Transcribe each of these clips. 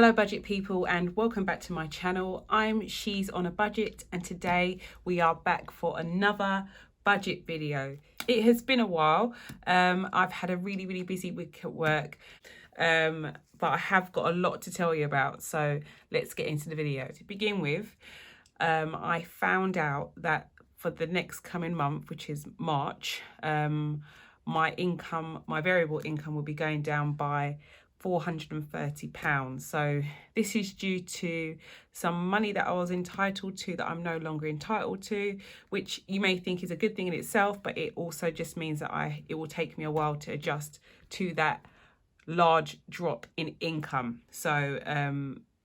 Hello budget people and welcome back to my channel. I'm She's on a Budget and today we are back for another budget video. It has been a while. I've had a really busy week at work, but I have got a lot to tell you about, so let's get into the video. To begin with, I found out that for the next coming month, which is March, my variable income will be going down by £430. So this is due to some money that I was entitled to that I'm no longer entitled to, which you may think is a good thing in itself, but it also just means that it will take me a while to adjust to that large drop in income. So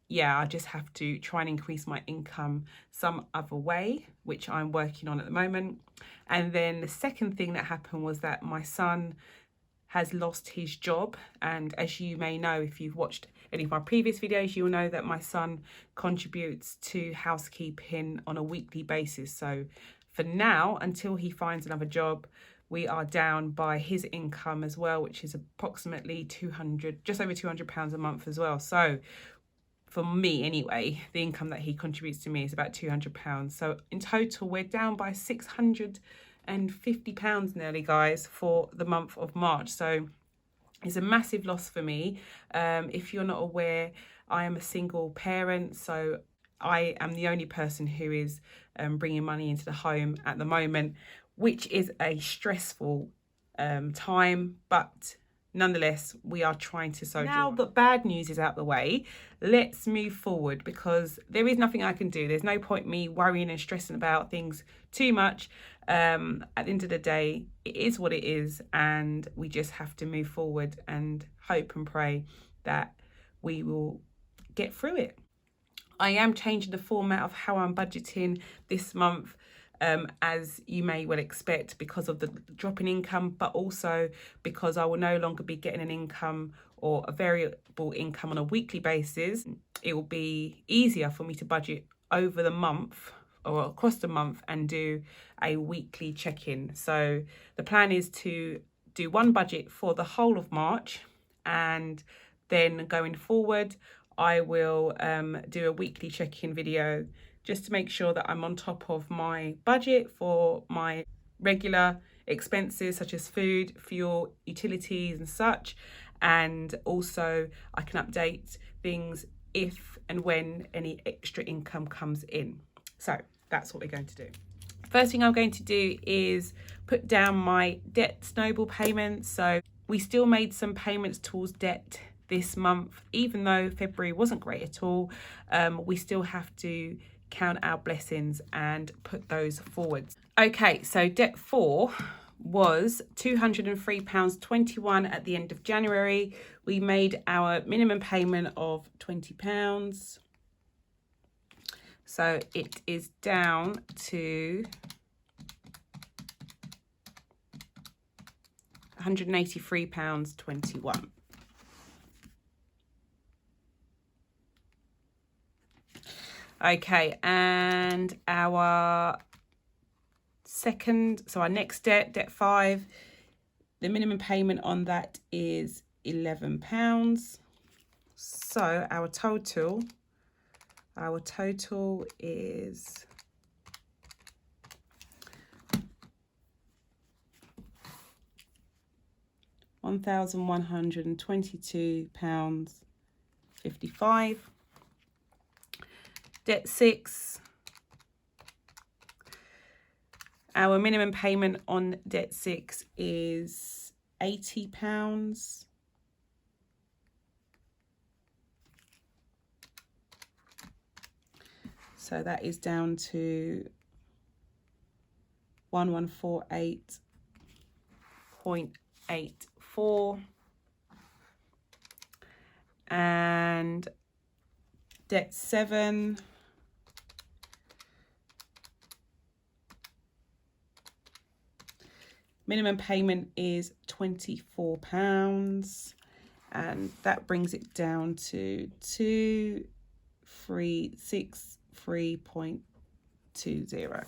yeah, I just have to try and increase my income some other way, which I'm working on at the moment. And then the second thing that happened was that my son has lost his job, and as you may know, if you've watched any of my previous videos, you'll know that my son contributes to housekeeping on a weekly basis. So for now, until he finds another job, we are down by his income as well, which is approximately just over £200 a month as well. So for me anyway, the income that he contributes to me is about £200. So in total, we're down by £650 nearly, guys, for the month of March. So it's a massive loss for me. If you're not aware, I am a single parent, so I am the only person who is bringing money into the home at the moment, which is a stressful time, but nonetheless, we are trying to soldier on. Now that bad news is out the way, let's move forward, because there is nothing I can do. There's no point me worrying and stressing about things too much. At the end of the day, it is what it is, and we just have to move forward and hope and pray that we will get through it. I am changing the format of how I'm budgeting this month, as you may well expect, because of the drop in income, but also because I will no longer be getting an income or a variable income on a weekly basis. It will be easier for me to budget over the month or across the month and do a weekly check-in. So the plan is to do one budget for the whole of March, and then going forward I will do a weekly check-in video just to make sure that I'm on top of my budget for my regular expenses such as food, fuel, utilities and such. And also I can update things if and when any extra income comes in. So that's what we're going to do. First thing I'm going to do is put down my debt snowball payments. So we still made some payments towards debt this month, even though February wasn't great at all. We still have to count our blessings and put those forward. Okay, so debt 4 was £203.21 at the end of January. We made our minimum payment of £20. So it is down to £183.21. Okay, and our next debt 5, the minimum payment on that is £11. So our total is £1,122.55. Debt 6, our minimum payment on debt 6 is £80. So that is down to 1148.84. And debt 7, minimum payment is £24, and that brings it down to 2363.20.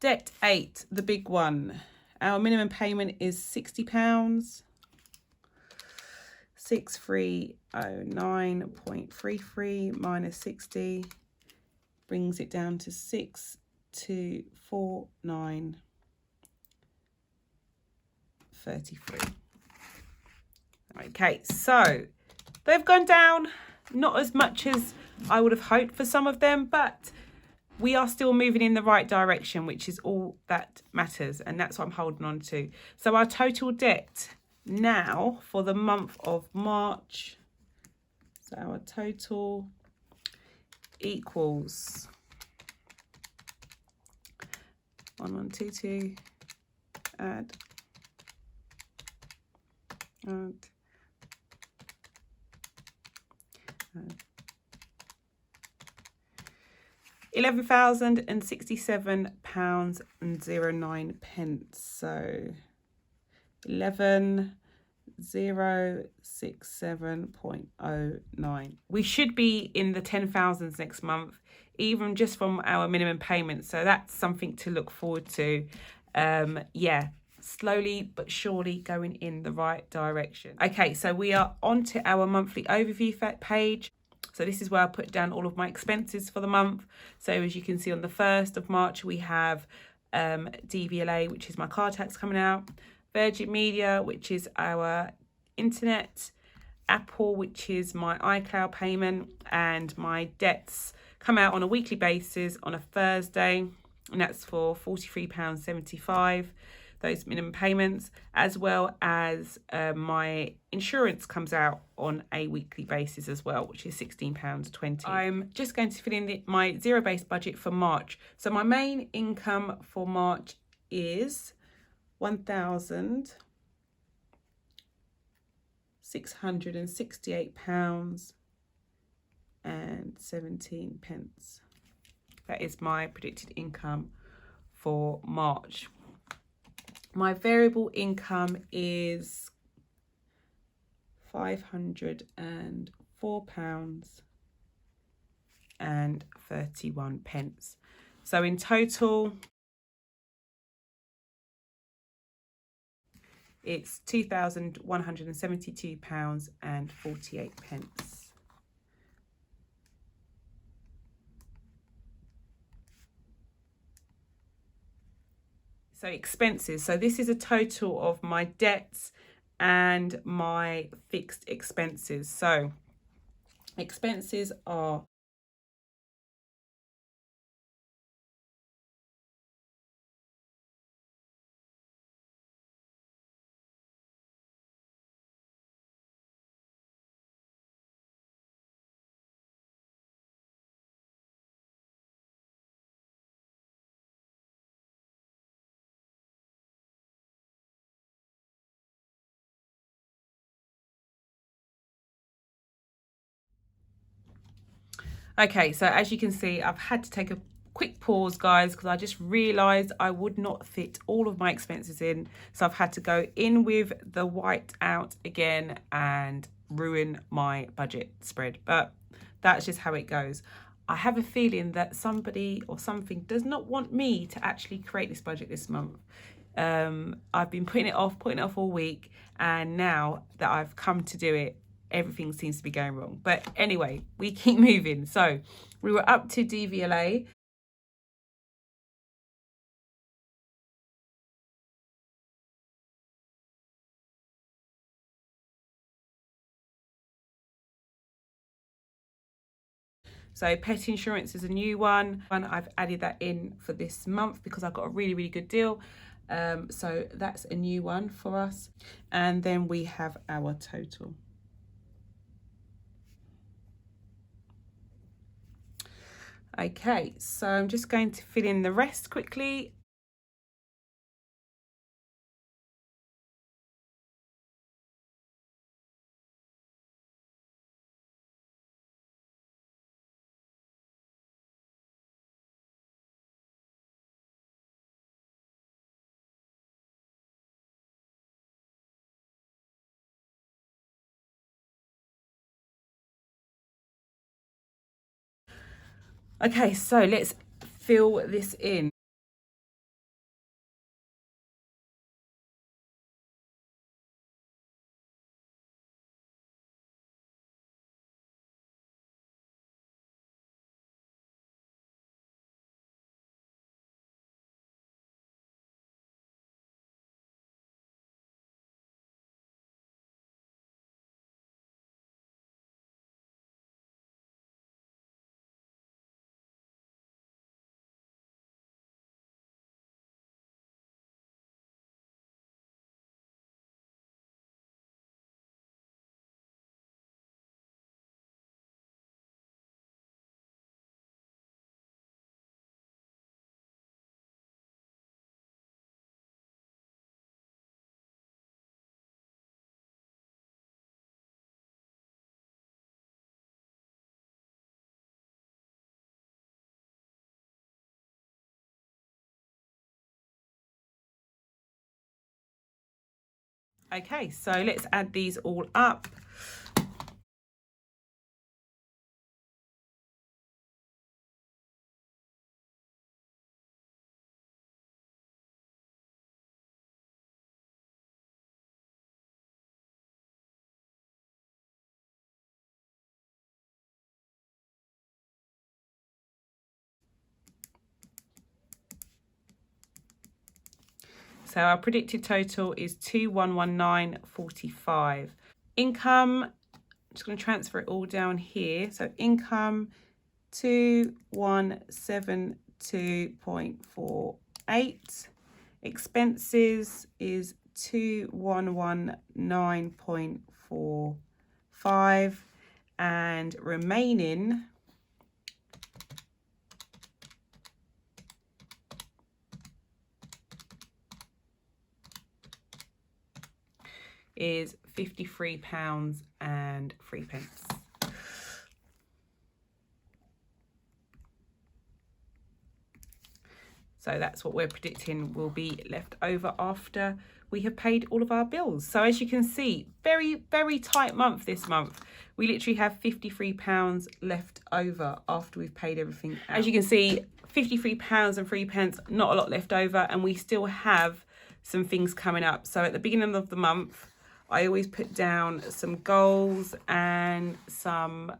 Debt 8, the big one. Our minimum payment is £60. 6309.33 minus 60 brings it down to 6249.33. Okay, so they've gone down, not as much as I would have hoped for some of them, but we are still moving in the right direction, which is all that matters, and that's what I'm holding on to. So our total debt now for the month of March, so our total equals 1122, add 11,067 pounds and 09 pence. So 11,067.09. We should be in the 10,000s next month, even just from our minimum payment. So that's something to look forward to. Yeah, slowly but surely going in the right direction. Okay, so we are on to our monthly overview page. So this is where I put down all of my expenses for the month. So as you can see, on the 1st of March, we have DVLA, which is my car tax coming out, Virgin Media, which is our internet, Apple, which is my iCloud payment, and my debts come out on a weekly basis on a Thursday, and that's for £43.75, those minimum payments, as well as my insurance comes out on a weekly basis as well, which is £16.20. I'm just going to fill in my zero-based budget for March. So my main income for March is £1,668.17. That is my predicted income for March. My variable income is £504.31. So in total, it's £2,172.48. So expenses. So this is a total of my debts and my fixed expenses. So expenses are okay, so as you can see, I've had to take a quick pause, guys, because I just realised I would not fit all of my expenses in. So I've had to go in with the white out again and ruin my budget spread. But that's just how it goes. I have a feeling that somebody or something does not want me to actually create this budget this month. I've been putting it off all week, and now that I've come to do it, everything seems to be going wrong. But anyway, we keep moving. So we were up to DVLA. So pet insurance is a new one. I've added that in for this month because I got a really, really good deal. So that's a new one for us. And then we have our total. Okay, so I'm just going to fill in the rest quickly. Okay, so let's fill this in. Okay, so let's add these all up. So our predicted total is 2119.45. Income, I'm just going to transfer it all down here. So income 2172.48. Expenses is 2119.45, and remaining is £53.03. So that's what we're predicting will be left over after we have paid all of our bills. So as you can see, very, very tight month this month. We literally have £53 left over after we've paid everything out. As you can see, £53.03, not a lot left over, and we still have some things coming up. So at the beginning of the month, I always put down some goals and some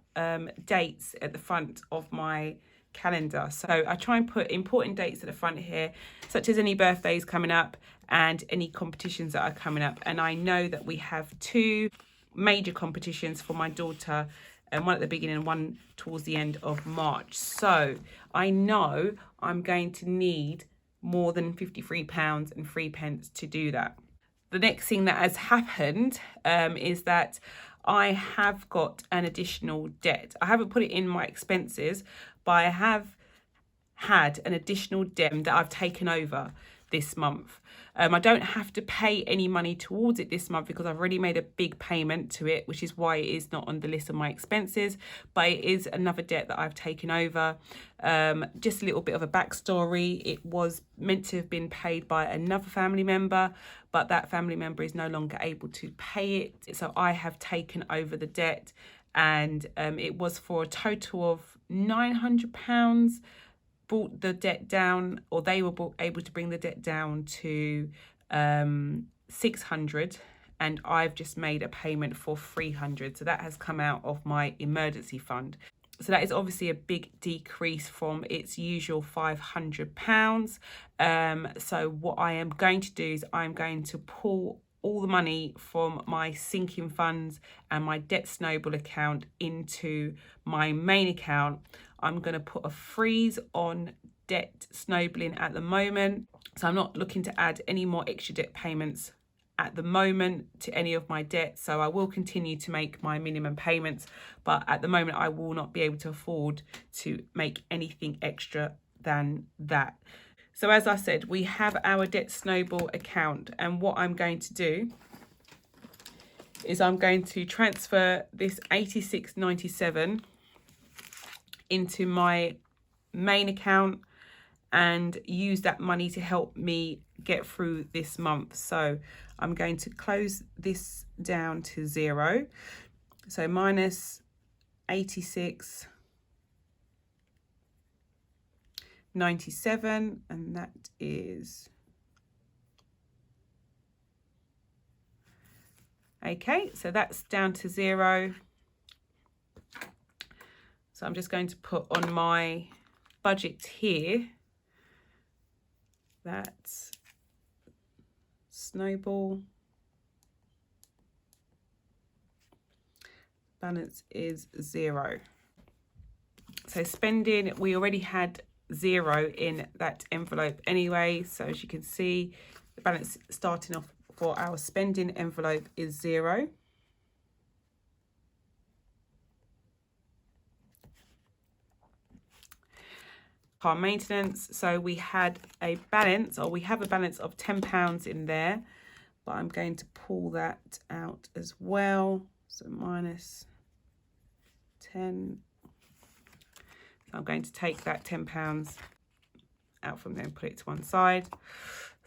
dates at the front of my calendar. So I try and put important dates at the front here, such as any birthdays coming up and any competitions that are coming up. And I know that we have 2 major competitions for my daughter, and one at the beginning and one towards the end of March. So I know I'm going to need more than £53.03 to do that. The next thing that has happened is that I have got an additional debt. I haven't put it in my expenses, but I have had an additional debt that I've taken over this month. I don't have to pay any money towards it this month because I've already made a big payment to it, which is why it is not on the list of my expenses, but it is another debt that I've taken over. Just a little bit of a backstory. It was meant to have been paid by another family member, but that family member is no longer able to pay it. So I have taken over the debt, and it was for a total of £900. Brought the debt down, or they were able to bring the debt down to 600, and I've just made a payment for 300. So that has come out of my emergency fund. So that is obviously a big decrease from its usual £500. So what I am going to do is I'm going to pull all the money from my sinking funds and my debt snowball account into my main account. I'm going to put a freeze on debt snowballing at the moment. So I'm not looking to add any more extra debt payments at the moment to any of my debts. So I will continue to make my minimum payments, but at the moment I will not be able to afford to make anything extra than that. So as I said, we have our debt snowball account, and what I'm going to do is I'm going to transfer this £86.97 into my main account and use that money to help me get through this month. So I'm going to close this down to 0. So minus 86.97, and that is okay. So that's down to 0. So I'm just going to put on my budget here that snowball balance is 0. So spending, we already had 0 in that envelope anyway. So as you can see, the balance starting off for our spending envelope is 0. Car maintenance, so we had a balance, or we have a balance of £10 in there, but I'm going to pull that out as well. So minus 10. So I'm going to take that £10 out from there and put it to one side.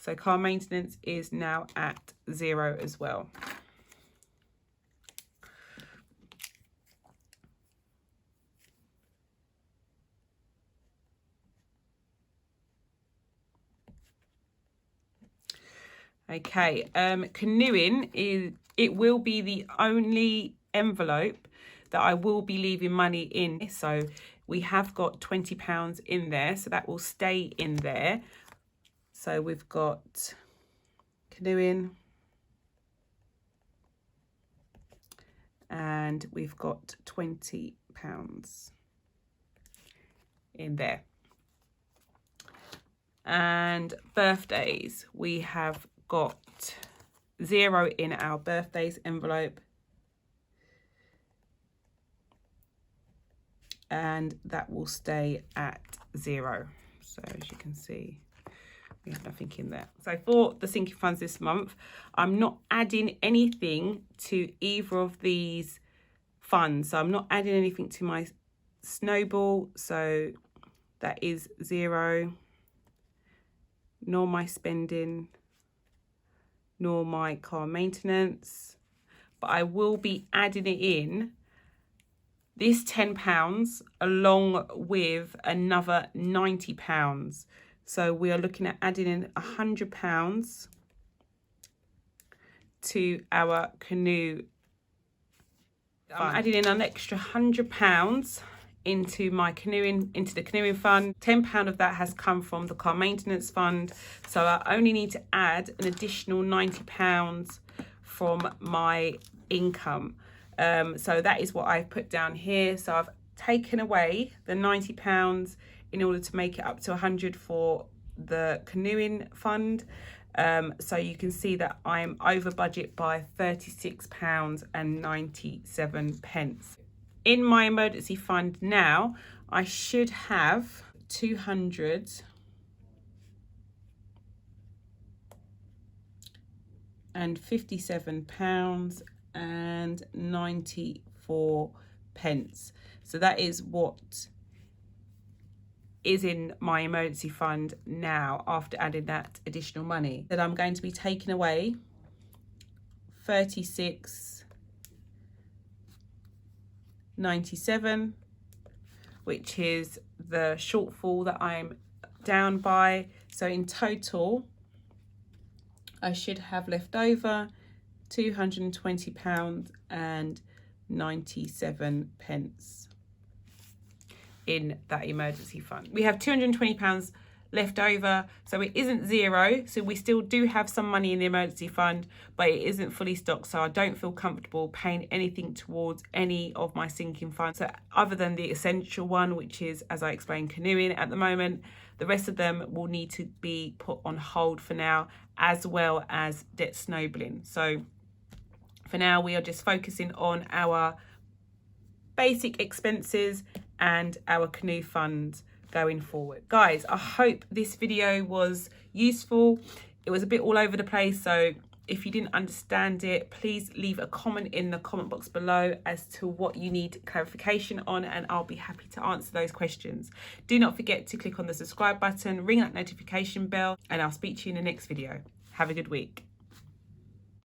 So car maintenance is now at 0 as well. Okay, canoeing it will be the only envelope that I will be leaving money in. So we have got £20 in there, so that will stay in there. So we've got canoeing, and we've got £20 in there. And birthdays, we have got 0 in our birthdays envelope, and that will stay at 0. So as you can see, we have nothing in there. So for the sinking funds this month, I'm not adding anything to either of these funds. So I'm not adding anything to my snowball, so that is 0, nor my spending, nor my car maintenance. But I will be adding it in, this £10 along with another £90. So we are looking at adding in £100 to our canoe. I'm adding in an extra £100 into the canoeing fund. £10 of that has come from the car maintenance fund, so I only need to add an additional £90 from my income. So that is what I've put down here. So I've taken away the £90 in order to make it up to 100 for the canoeing fund. So you can see that I'm over budget by £36.97. In my emergency fund now, I should have £257.94. So that is what is in my emergency fund now after adding that additional money. That I'm going to be taking away £36.97, which is the shortfall that I'm down by. So in total, I should have left over £220.97 in that emergency fund. We have £220 left over, so it isn't 0. So we still do have some money in the emergency fund, but it isn't fully stocked, so I don't feel comfortable paying anything towards any of my sinking funds. So other than the essential one, which is, as I explained, canoeing at the moment, the rest of them will need to be put on hold for now, as well as debt snowballing. So for now, we are just focusing on our basic expenses and our canoe fund going forward. Guys, I hope this video was useful. It was a bit all over the place, so if you didn't understand it, please leave a comment in the comment box below as to what you need clarification on, and I'll be happy to answer those questions. Do not forget to click on the subscribe button, ring that notification bell, and I'll speak to you in the next video. Have a good week.